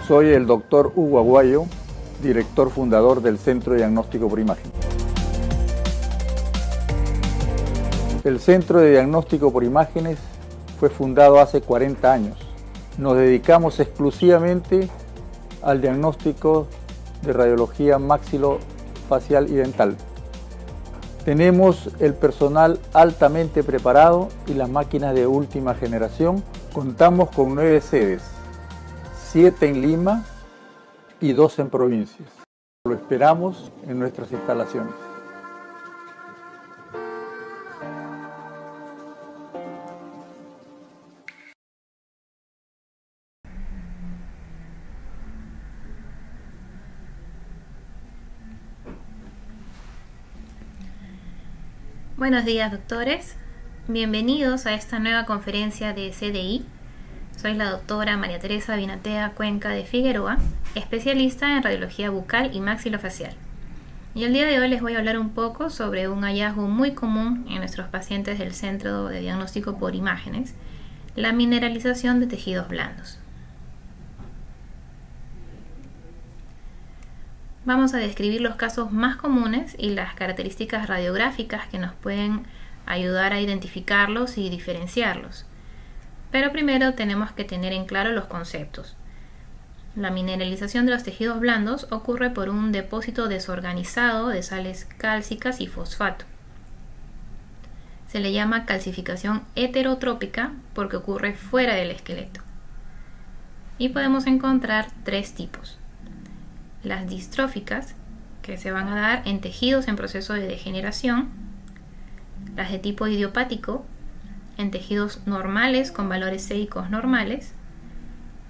Soy el doctor Hugo Aguayo, director fundador del Centro de Diagnóstico por Imagen. El Centro de Diagnóstico por Imágenes fue fundado hace 40 años. Nos dedicamos exclusivamente al diagnóstico de radiología maxilofacial y dental. Tenemos el personal altamente preparado y las máquinas de última generación. Contamos con 9 sedes, 7 en Lima y 2 en provincias. Lo esperamos en nuestras instalaciones. Buenos días, doctores. Bienvenidos a esta nueva conferencia de CDI. Soy la doctora María Teresa Binatea Cuenca de Figueroa, especialista en radiología bucal y maxilofacial. Y el día de hoy les voy a hablar un poco sobre un hallazgo muy común en nuestros pacientes del Centro de Diagnóstico por Imágenes, la mineralización de tejidos blandos. Vamos a describir los casos más comunes y las características radiográficas que nos pueden ayudar a identificarlos y diferenciarlos. Pero primero tenemos que tener en claro los conceptos. La mineralización de los tejidos blandos ocurre por un depósito desorganizado de sales cálcicas y fosfato. Se le llama calcificación heterotrópica porque ocurre fuera del esqueleto. Y podemos encontrar 3 tipos. Las distróficas, que se van a dar en tejidos en proceso de degeneración, las de tipo idiopático, en tejidos normales con valores séricos normales,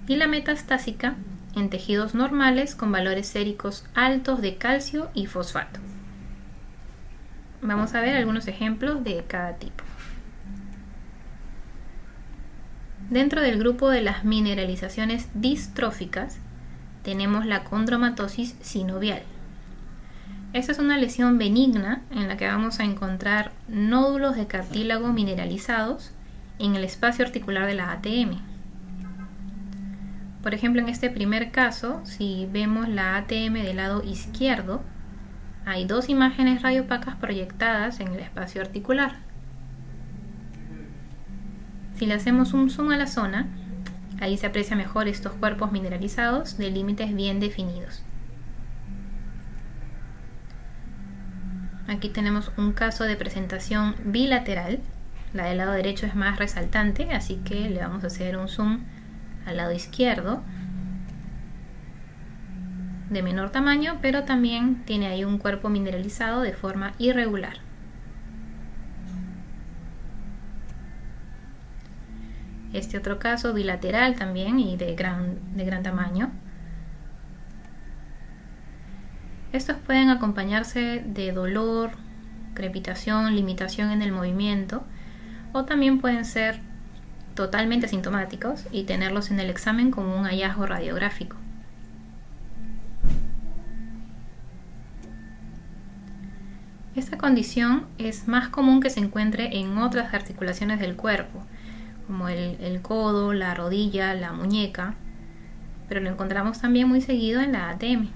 y la metastásica, en tejidos normales con valores séricos altos de calcio y fosfato. Vamos a ver algunos ejemplos de cada tipo. Dentro del grupo de las mineralizaciones distróficas, tenemos la condromatosis sinovial. Esta es una lesión benigna en la que vamos a encontrar nódulos de cartílago mineralizados en el espacio articular de la ATM. Por ejemplo, en este primer caso, si vemos la ATM del lado izquierdo, hay 2 imágenes radiopacas proyectadas en el espacio articular. Si le hacemos un zoom a la zona, ahí se aprecia mejor estos cuerpos mineralizados de límites bien definidos. Aquí tenemos un caso de presentación bilateral. La del lado derecho es más resaltante, así que le vamos a hacer un zoom al lado izquierdo, de menor tamaño, pero también tiene ahí un cuerpo mineralizado de forma irregular. Este otro caso bilateral también y de gran tamaño. Estos pueden acompañarse de dolor, crepitación, limitación en el movimiento, o también pueden ser totalmente asintomáticos y tenerlos en el examen como un hallazgo radiográfico. Esta condición es más común que se encuentre en otras articulaciones del cuerpo, como el codo, la rodilla, la muñeca, pero lo encontramos también muy seguido en la ATM.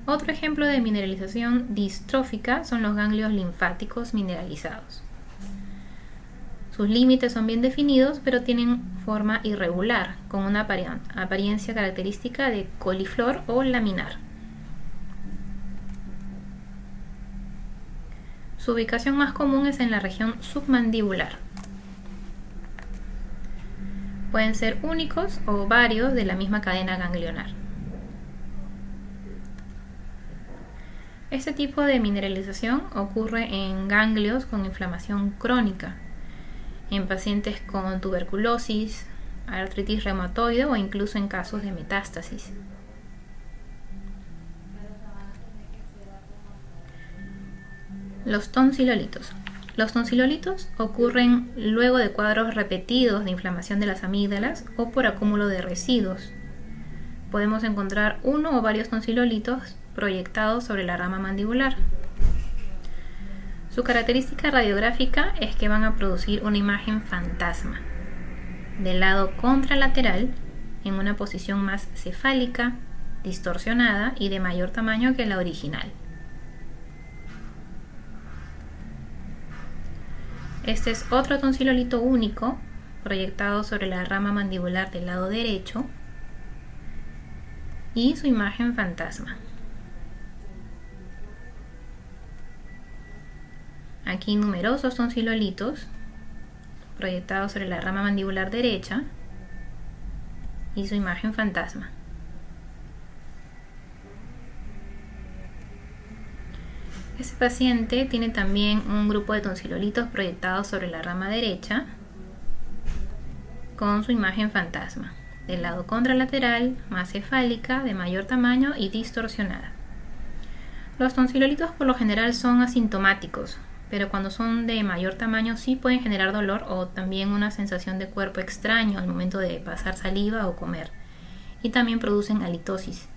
Otro ejemplo de mineralización distrófica son los ganglios linfáticos mineralizados. Sus límites son bien definidos, pero tienen forma irregular, con una apariencia característica de coliflor o laminar. Su ubicación más común es en la región submandibular. Pueden ser únicos o varios de la misma cadena ganglionar. Este tipo de mineralización ocurre en ganglios con inflamación crónica, en pacientes con tuberculosis, artritis reumatoide o incluso en casos de metástasis. Los tonsilolitos. Los tonsilolitos ocurren luego de cuadros repetidos de inflamación de las amígdalas o por acúmulo de residuos. Podemos encontrar uno o varios tonsilolitos proyectados sobre la rama mandibular. Su característica radiográfica es que van a producir una imagen fantasma. del lado contralateral en una posición más cefálica, distorsionada y de mayor tamaño que la original. Este es otro tonsilolito único proyectado sobre la rama mandibular del lado derecho y su imagen fantasma. Aquí numerosos tonsilolitos proyectados sobre la rama mandibular derecha y su imagen fantasma. Este paciente tiene también un grupo de tonsilolitos proyectados sobre la rama derecha con su imagen fantasma, del lado contralateral, más cefálica, de mayor tamaño y distorsionada. Los tonsilolitos por lo general son asintomáticos, pero cuando son de mayor tamaño sí pueden generar dolor o también una sensación de cuerpo extraño al momento de pasar saliva o comer, y también producen halitosis.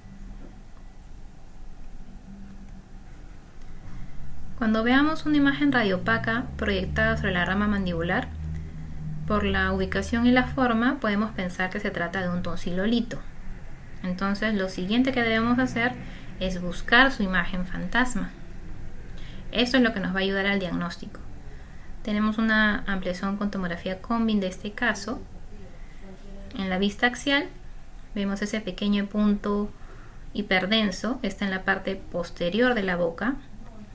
Cuando veamos una imagen radiopaca proyectada sobre la rama mandibular, por la ubicación y la forma podemos pensar que se trata de un tonsilolito. Entonces lo siguiente que debemos hacer es buscar su imagen fantasma. Esto es lo que nos va a ayudar al diagnóstico. Tenemos una ampliación con tomografía Combin de este caso. En la vista axial vemos ese pequeño punto hiperdenso, está en la parte posterior de la boca,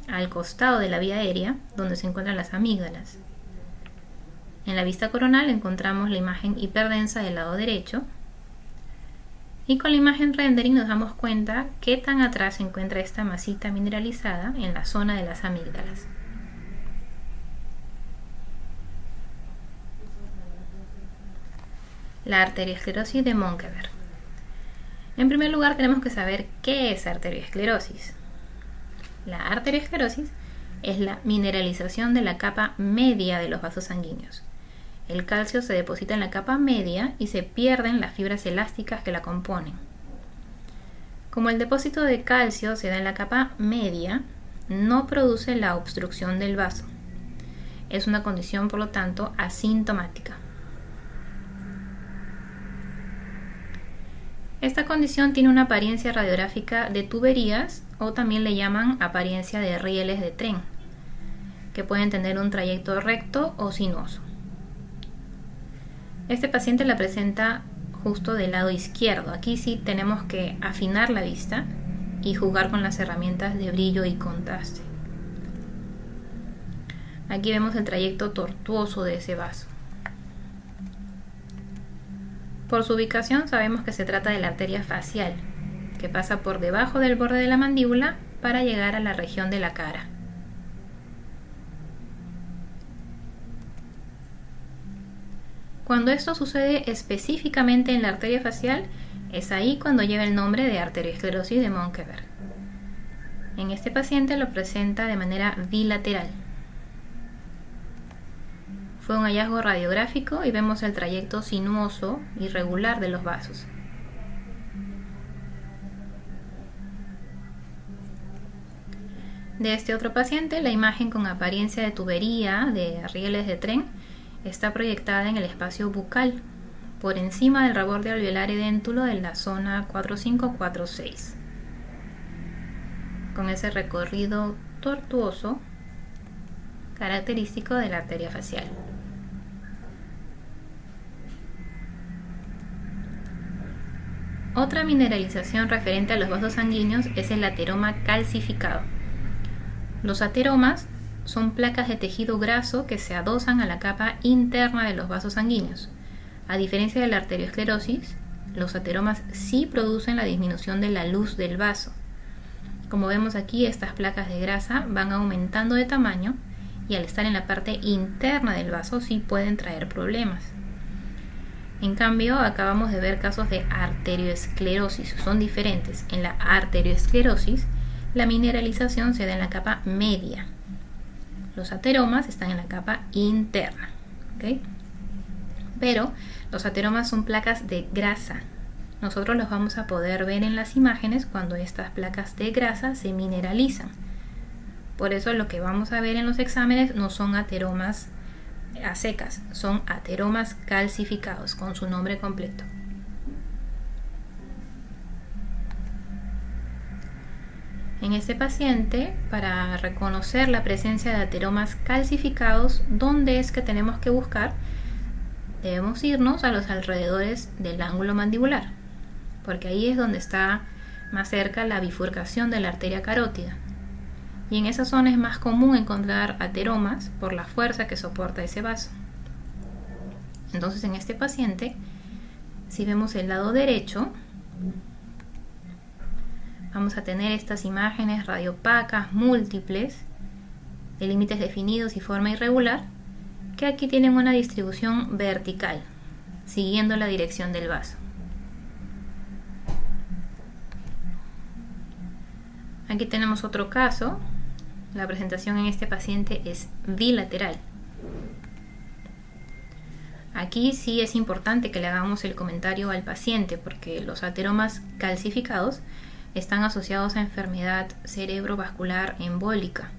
al costado de la vía aérea, donde se encuentran las amígdalas. En la vista coronal encontramos la imagen hiperdensa del lado derecho, y con la imagen rendering nos damos cuenta qué tan atrás se encuentra esta masita mineralizada en la zona de las amígdalas. La arteriosclerosis de Monkeberg. En primer lugar tenemos que saber qué es arteriosclerosis. La arteriosclerosis es la mineralización de la capa media de los vasos sanguíneos. El calcio se deposita en la capa media y se pierden las fibras elásticas que la componen. Como el depósito de calcio se da en la capa media, no produce la obstrucción del vaso. Es una condición, por lo tanto, asintomática. Esta condición tiene una apariencia radiográfica de tuberías o también le llaman apariencia de rieles de tren, que pueden tener un trayecto recto o sinuoso. Este paciente la presenta justo del lado izquierdo. Aquí sí tenemos que afinar la vista y jugar con las herramientas de brillo y contraste. Aquí vemos el trayecto tortuoso de ese vaso. Por su ubicación sabemos que se trata de la arteria facial, que pasa por debajo del borde de la mandíbula para llegar a la región de la cara. Cuando esto sucede específicamente en la arteria facial, es ahí cuando lleva el nombre de arteriosclerosis de Monkeberg. En este paciente lo presenta de manera bilateral. Fue un hallazgo radiográfico y vemos el trayecto sinuoso irregular de los vasos. De este otro paciente, la imagen con apariencia de tubería de rieles de tren está proyectada en el espacio bucal, por encima del reborde alveolar edéntulo de la zona 4.5-4.6, con ese recorrido tortuoso característico de la arteria facial. Otra mineralización referente a los vasos sanguíneos es el ateroma calcificado. Los ateromas son placas de tejido graso que se adosan a la capa interna de los vasos sanguíneos. A diferencia de la arteriosclerosis, los ateromas sí producen la disminución de la luz del vaso. Como vemos aquí, estas placas de grasa van aumentando de tamaño y al estar en la parte interna del vaso sí pueden traer problemas. En cambio, acabamos de ver casos de arteriosclerosis, son diferentes. En la arteriosclerosis, la mineralización se da en la capa media. Los ateromas están en la capa interna, ¿okay? Pero los ateromas son placas de grasa. Nosotros los vamos a poder ver en las imágenes cuando estas placas de grasa se mineralizan. Por eso lo que vamos a ver en los exámenes no son ateromas a secas, son ateromas calcificados con su nombre completo. En este paciente, para reconocer la presencia de ateromas calcificados, ¿dónde es que tenemos que buscar? Debemos irnos a los alrededores del ángulo mandibular, porque ahí es donde está más cerca la bifurcación de la arteria carótida. Y en esa zona es más común encontrar ateromas por la fuerza que soporta ese vaso. Entonces, en este paciente, si vemos el lado derecho, vamos a tener estas imágenes radiopacas múltiples, de límites definidos y forma irregular, que aquí tienen una distribución vertical, siguiendo la dirección del vaso. Aquí tenemos otro caso. La presentación en este paciente es bilateral. Aquí sí es importante que le hagamos el comentario al paciente, porque los ateromas calcificados están asociados a enfermedad cerebrovascular embólica.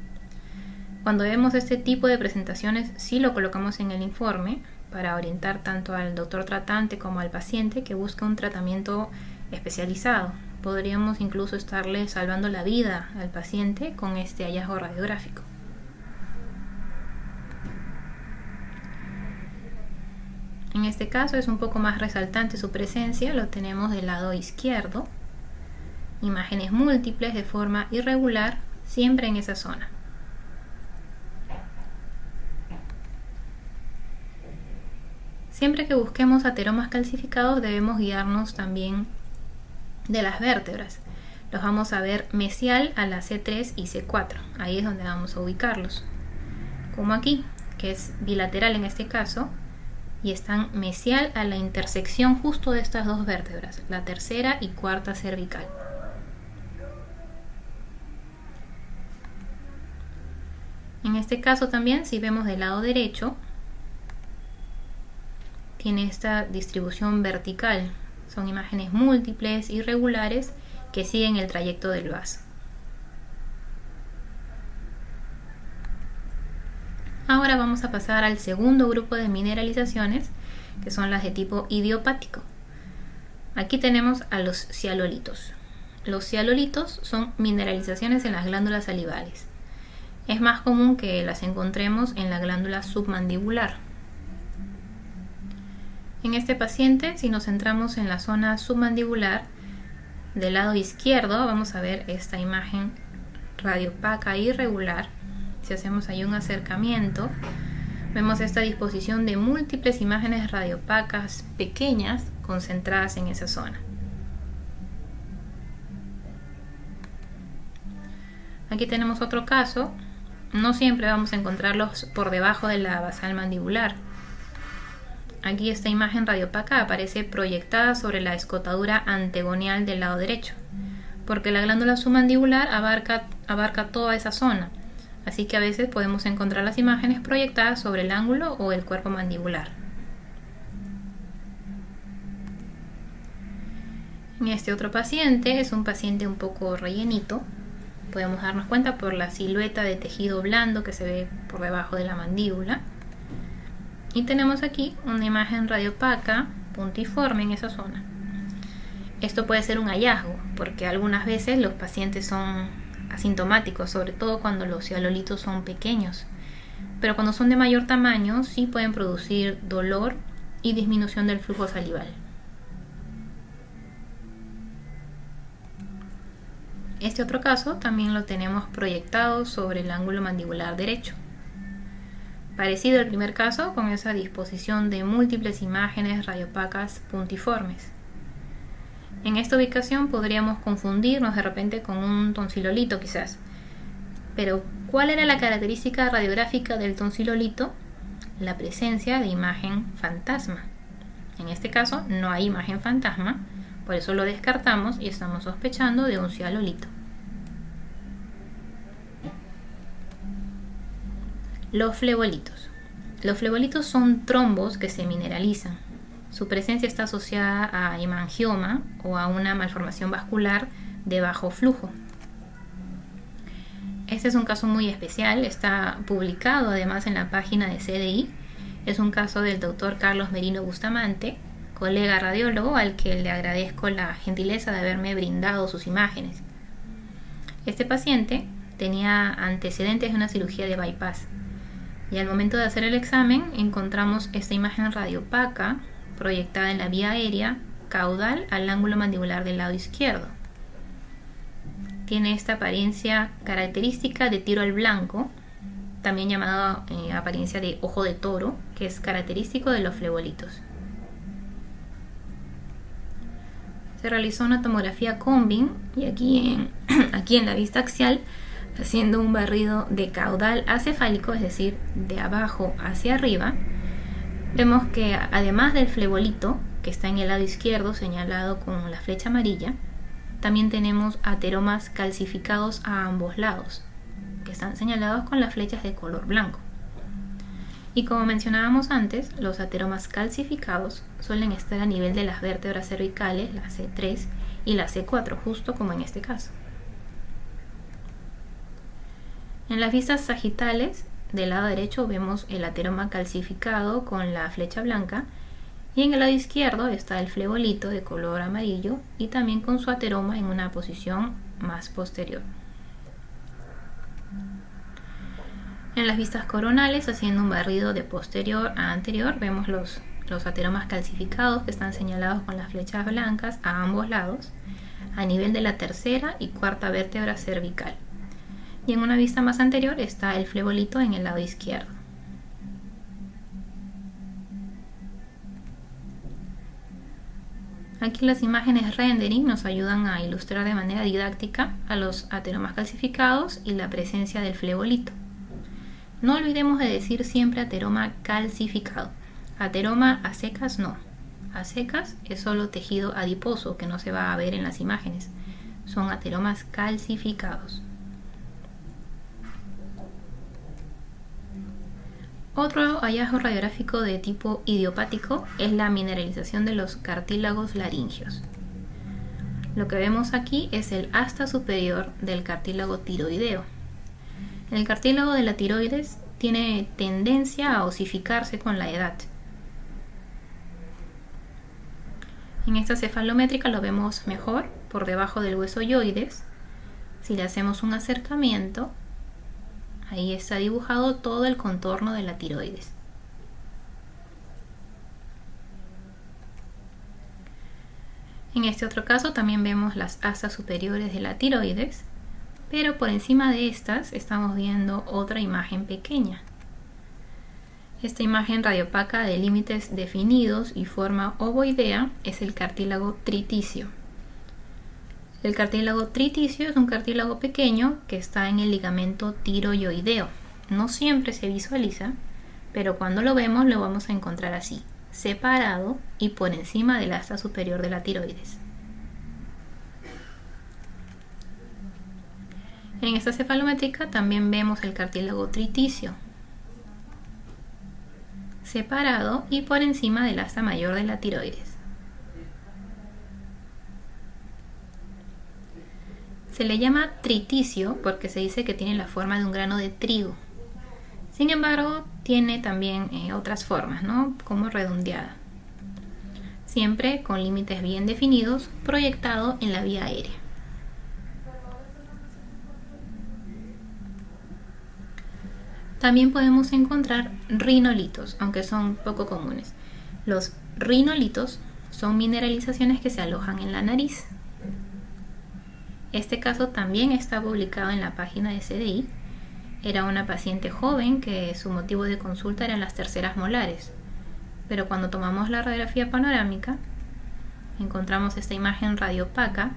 Cuando vemos este tipo de presentaciones, sí lo colocamos en el informe para orientar tanto al doctor tratante como al paciente que busca un tratamiento especializado. Podríamos incluso estarle salvando la vida al paciente con este hallazgo radiográfico. En este caso es un poco más resaltante su presencia, lo tenemos del lado izquierdo. Imágenes múltiples de forma irregular, siempre en esa zona. Siempre que busquemos ateromas calcificados debemos guiarnos también de las vértebras. Los vamos a ver mesial a la C3 y C4. Ahí es donde vamos a ubicarlos. Como aquí, que es bilateral en este caso, y están mesial a la intersección justo de estas dos vértebras, la tercera y cuarta cervical. En este caso también, si vemos del lado derecho, tiene esta distribución vertical. Son imágenes múltiples, irregulares, que siguen el trayecto del vaso. Ahora vamos a pasar al segundo grupo de mineralizaciones, que son las de tipo idiopático. Aquí tenemos a los cialolitos. Los cialolitos son mineralizaciones en las glándulas salivales. Es más común que las encontremos en la glándula submandibular. En este paciente, si nos centramos en la zona submandibular, del lado izquierdo vamos a ver esta imagen radiopaca irregular. Si hacemos ahí un acercamiento, vemos esta disposición de múltiples imágenes radiopacas pequeñas concentradas en esa zona. Aquí tenemos otro caso. No siempre vamos a encontrarlos por debajo de la basal mandibular. Aquí esta imagen radiopaca aparece proyectada sobre la escotadura antegonial del lado derecho, porque la glándula submandibular abarca toda esa zona, así que a veces podemos encontrar las imágenes proyectadas sobre el ángulo o el cuerpo mandibular. En este otro paciente, es un paciente un poco rellenito, podemos darnos cuenta por la silueta de tejido blando que se ve por debajo de la mandíbula. Y tenemos aquí una imagen radiopaca puntiforme en esa zona. Esto puede ser un hallazgo, porque algunas veces los pacientes son asintomáticos, sobre todo cuando los cialolitos son pequeños. Pero cuando son de mayor tamaño, sí pueden producir dolor y disminución del flujo salival. Este otro caso también lo tenemos proyectado sobre el ángulo mandibular derecho. Parecido al primer caso, con esa disposición de múltiples imágenes radiopacas puntiformes. En esta ubicación podríamos confundirnos de repente con un tonsilolito quizás. Pero, ¿cuál era la característica radiográfica del tonsilolito? La presencia de imagen fantasma. En este caso no hay imagen fantasma, por eso lo descartamos y estamos sospechando de un cialolito. Los flebolitos. Los flebolitos son trombos que se mineralizan. Su presencia está asociada a hemangioma o a una malformación vascular de bajo flujo. Este es un caso muy especial, está publicado además en la página de CDI Es un caso del doctor Carlos Merino Bustamante, colega radiólogo al que le agradezco la gentileza de haberme brindado sus imágenes. Este paciente tenía antecedentes de una cirugía de bypass y al momento de hacer el examen encontramos esta imagen radiopaca proyectada en la vía aérea caudal al ángulo mandibular del lado izquierdo. Tiene esta apariencia característica de tiro al blanco, también llamada apariencia de ojo de toro, que es característico de los flebolitos. Se realizó una tomografía Combin y aquí en la vista axial, haciendo un barrido de caudal acefálico, es decir, de abajo hacia arriba, vemos que además del flebolito, que está en el lado izquierdo señalado con la flecha amarilla, también tenemos ateromas calcificados a ambos lados, que están señalados con las flechas de color blanco. Y como mencionábamos antes, los ateromas calcificados suelen estar a nivel de las vértebras cervicales, la C3 y la C4, justo como en este caso. En las vistas sagitales, del lado derecho vemos el ateroma calcificado con la flecha blanca y en el lado izquierdo está el flebolito de color amarillo y también con su ateroma en una posición más posterior. En las vistas coronales, haciendo un barrido de posterior a anterior, vemos los ateromas calcificados que están señalados con las flechas blancas a ambos lados, a nivel de la tercera y cuarta vértebra cervical. Y en una vista más anterior está el flebolito en el lado izquierdo. Aquí las imágenes rendering nos ayudan a ilustrar de manera didáctica a los ateromas calcificados y la presencia del flebolito. No olvidemos de decir siempre ateroma calcificado. Ateroma a secas no. A secas es solo tejido adiposo que no se va a ver en las imágenes. Son ateromas calcificados. Otro hallazgo radiográfico de tipo idiopático es la mineralización de los cartílagos laringeos. Lo que vemos aquí es el asta superior del cartílago tiroideo. El cartílago de la tiroides tiene tendencia a osificarse con la edad. En esta cefalométrica lo vemos mejor por debajo del hueso yoides. Si le hacemos un acercamiento, ahí está dibujado todo el contorno de la tiroides. En este otro caso también vemos las astas superiores de la tiroides, pero por encima de estas estamos viendo otra imagen pequeña. Esta imagen radiopaca de límites definidos y forma ovoidea es el cartílago triticio. El cartílago triticio es un cartílago pequeño que está en el ligamento tiroioideo. No siempre se visualiza, pero cuando lo vemos lo vamos a encontrar así, separado y por encima del asta superior de la tiroides. En esta cefalométrica también vemos el cartílago triticio, separado y por encima del asta mayor de la tiroides. Se le llama triticio porque se dice que tiene la forma de un grano de trigo. Sin embargo, tiene también otras formas, ¿no? Como redondeada. Siempre con límites bien definidos, proyectado en la vía aérea. También podemos encontrar rinolitos, aunque son poco comunes. Los rinolitos son mineralizaciones que se alojan en la nariz. Este caso también está publicado en la página de CDI. Era una paciente joven que su motivo de consulta eran las terceras molares, pero cuando tomamos la radiografía panorámica encontramos esta imagen radiopaca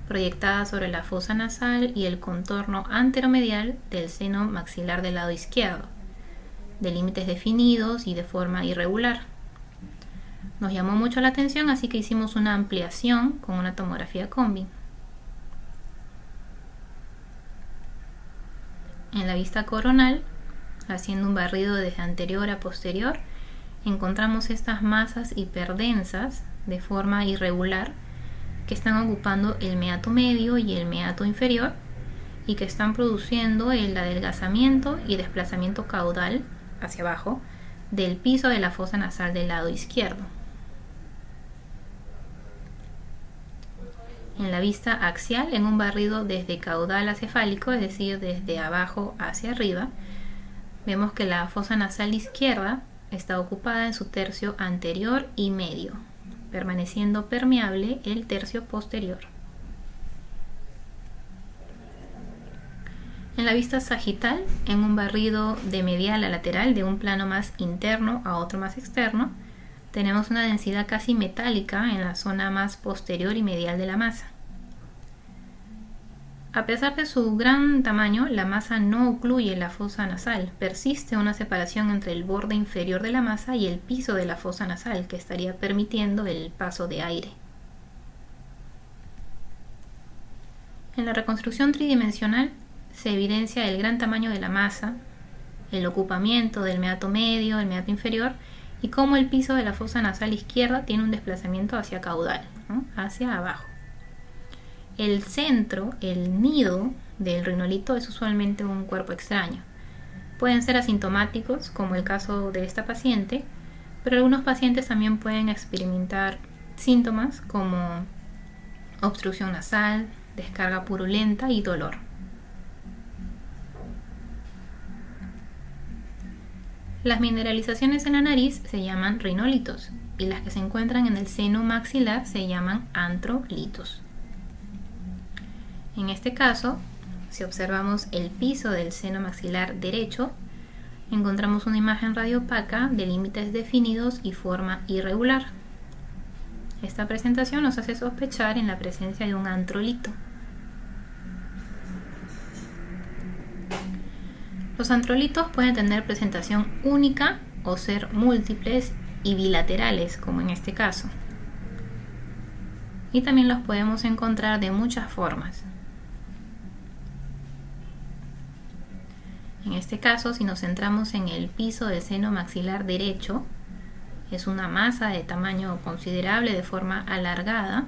proyectada sobre la fosa nasal y el contorno anteromedial del seno maxilar del lado izquierdo, de límites definidos y de forma irregular. Nos llamó mucho la atención, así que hicimos una ampliación con una tomografía Combin. En la vista coronal, haciendo un barrido desde anterior a posterior, encontramos estas masas hiperdensas de forma irregular que están ocupando el meato medio y el meato inferior y que están produciendo el adelgazamiento y desplazamiento caudal hacia abajo del piso de la fosa nasal del lado izquierdo. En la vista axial, en un barrido desde caudal a cefálico, es decir, desde abajo hacia arriba, vemos que la fosa nasal izquierda está ocupada en su tercio anterior y medio, permaneciendo permeable el tercio posterior. En la vista sagital, en un barrido de medial a lateral, de un plano más interno a otro más externo, tenemos una densidad casi metálica en la zona más posterior y medial de la masa. A pesar de su gran tamaño, la masa no ocluye la fosa nasal. Persiste una separación entre el borde inferior de la masa y el piso de la fosa nasal, que estaría permitiendo el paso de aire. En la reconstrucción tridimensional se evidencia el gran tamaño de la masa, el ocupamiento del meato medio, el meato inferior, y cómo el piso de la fosa nasal izquierda tiene un desplazamiento hacia caudal, ¿no? Hacia abajo. El centro, el nido del rinolito, es usualmente un cuerpo extraño. Pueden ser asintomáticos, como el caso de esta paciente, pero algunos pacientes también pueden experimentar síntomas como obstrucción nasal, descarga purulenta y dolor. Las mineralizaciones en la nariz se llaman rinolitos y las que se encuentran en el seno maxilar se llaman antrolitos. En este caso, si observamos el piso del seno maxilar derecho, encontramos una imagen radiopaca de límites definidos y forma irregular. Esta presentación nos hace sospechar en la presencia de un antrolito. Los antrolitos pueden tener presentación única o ser múltiples y bilaterales, como en este caso. Y también los podemos encontrar de muchas formas. En este caso, si nos centramos en el piso del seno maxilar derecho, es una masa de tamaño considerable de forma alargada.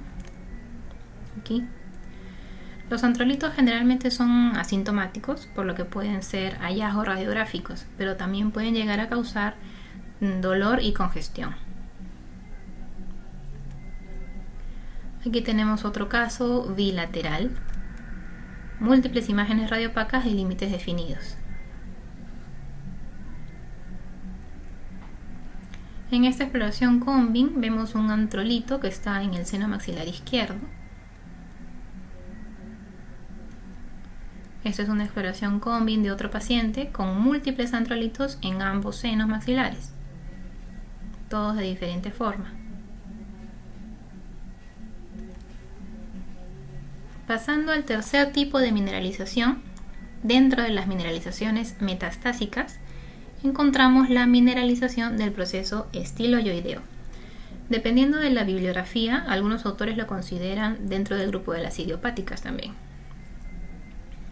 Aquí. Los antrolitos generalmente son asintomáticos, por lo que pueden ser hallazgos radiográficos, pero también pueden llegar a causar dolor y congestión. Aquí tenemos otro caso bilateral, múltiples imágenes radiopacas de límites definidos. En esta exploración Combin vemos un antrolito que está en el seno maxilar izquierdo. Esta es una exploración Combin de otro paciente con múltiples antrolitos en ambos senos maxilares, todos de diferente forma. Pasando al tercer tipo de mineralización, dentro de las mineralizaciones metastásicas, encontramos la mineralización del proceso estiloioideo. Dependiendo de la bibliografía, algunos autores lo consideran dentro del grupo de las idiopáticas también.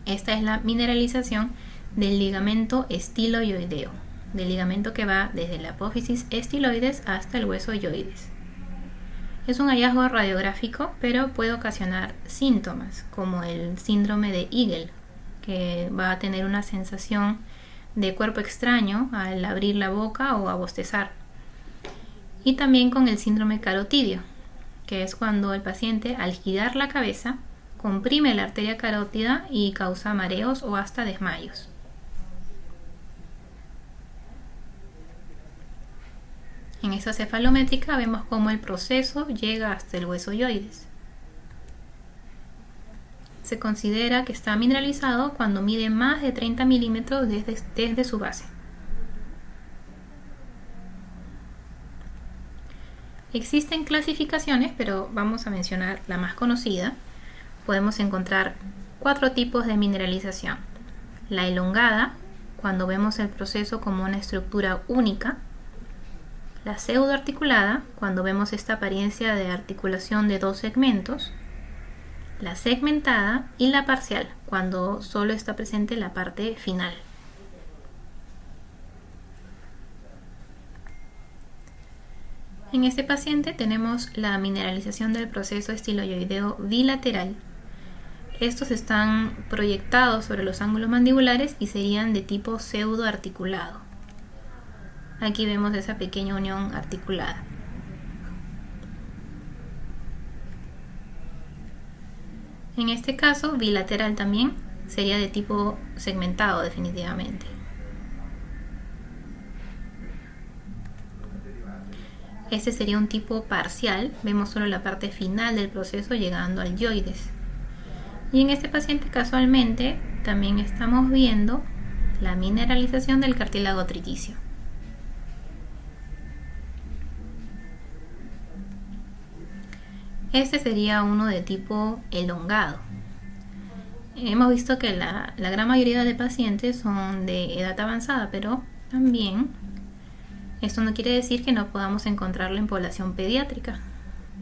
Esta es la mineralización del ligamento estiloioideo, del ligamento que va desde la apófisis estiloides hasta el hueso yoides. Es un hallazgo radiográfico, pero puede ocasionar síntomas como el síndrome de Igel, que va a tener una sensación de cuerpo extraño al abrir la boca o a bostezar. Y también con el síndrome carotidio, que es cuando el paciente, al girar la cabeza, comprime la arteria carótida y causa mareos o hasta desmayos. En esta cefalométrica vemos cómo el proceso llega hasta el hueso yoides. Se considera que está mineralizado cuando mide más de 30 milímetros desde su base. Existen clasificaciones, pero vamos a mencionar la más conocida. Podemos encontrar 4 tipos de mineralización. La elongada, cuando vemos el proceso como una estructura única. La pseudoarticulada, cuando vemos esta apariencia de articulación de 2 segmentos. La segmentada y la parcial, cuando solo está presente la parte final. En este paciente tenemos la mineralización del proceso estiloioideo bilateral. Estos están proyectados sobre los ángulos mandibulares y serían de tipo pseudoarticulado. Aquí vemos esa pequeña unión articulada. En este caso, bilateral también sería de tipo segmentado definitivamente. Este sería un tipo parcial, vemos solo la parte final del proceso llegando al yoides. Y en este paciente casualmente también estamos viendo la mineralización del cartílago triticio. Este sería uno de tipo elongado. Hemos visto que la gran mayoría de pacientes son de edad avanzada, pero también esto no quiere decir que no podamos encontrarlo en población pediátrica,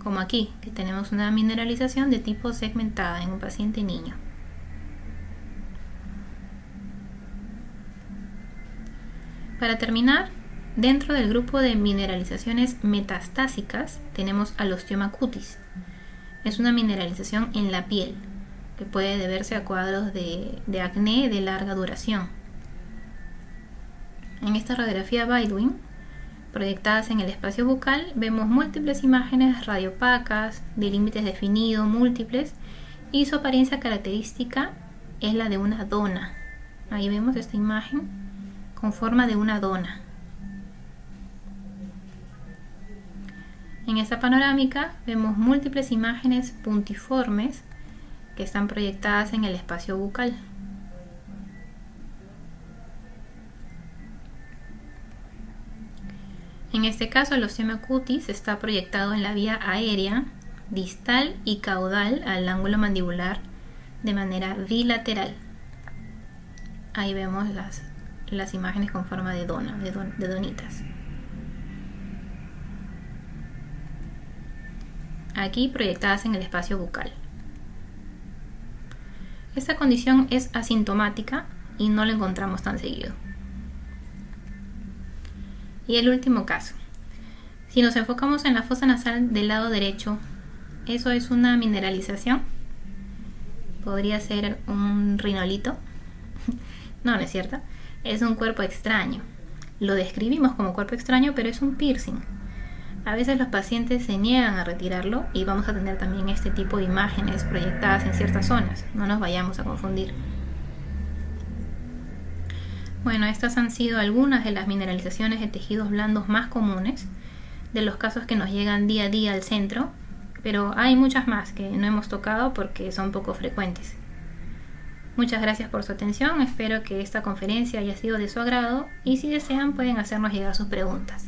como aquí, que tenemos una mineralización de tipo segmentada en un paciente niño. Para terminar, dentro del grupo de mineralizaciones metastásicas tenemos al osteoma cutis. Es una mineralización en la piel que puede deberse a cuadros de acné de larga duración. En esta radiografía Baldwin, proyectadas en el espacio bucal, vemos múltiples imágenes radiopacas, de límites definidos, múltiples, y su apariencia característica es la de una dona. Ahí vemos esta imagen con forma de una dona. En esta panorámica vemos múltiples imágenes puntiformes que están proyectadas en el espacio bucal. En este caso, el osteoma cutis está proyectado en la vía aérea, distal y caudal al ángulo mandibular de manera bilateral. Ahí vemos las imágenes con forma de dona, de donitas. Aquí proyectadas en el espacio bucal. Esta condición es asintomática y no la encontramos tan seguido. Y el último caso. Si nos enfocamos en la fosa nasal del lado derecho, ¿eso es una mineralización? ¿Podría ser un rinolito? No, no es cierto. Es un cuerpo extraño. Lo describimos como cuerpo extraño, pero es un piercing. A veces los pacientes se niegan a retirarlo y vamos a tener también este tipo de imágenes proyectadas en ciertas zonas. No nos vayamos a confundir. Bueno, estas han sido algunas de las mineralizaciones de tejidos blandos más comunes, de los casos que nos llegan día a día al centro, pero hay muchas más que no hemos tocado porque son poco frecuentes. Muchas gracias por su atención, espero que esta conferencia haya sido de su agrado y si desean pueden hacernos llegar sus preguntas.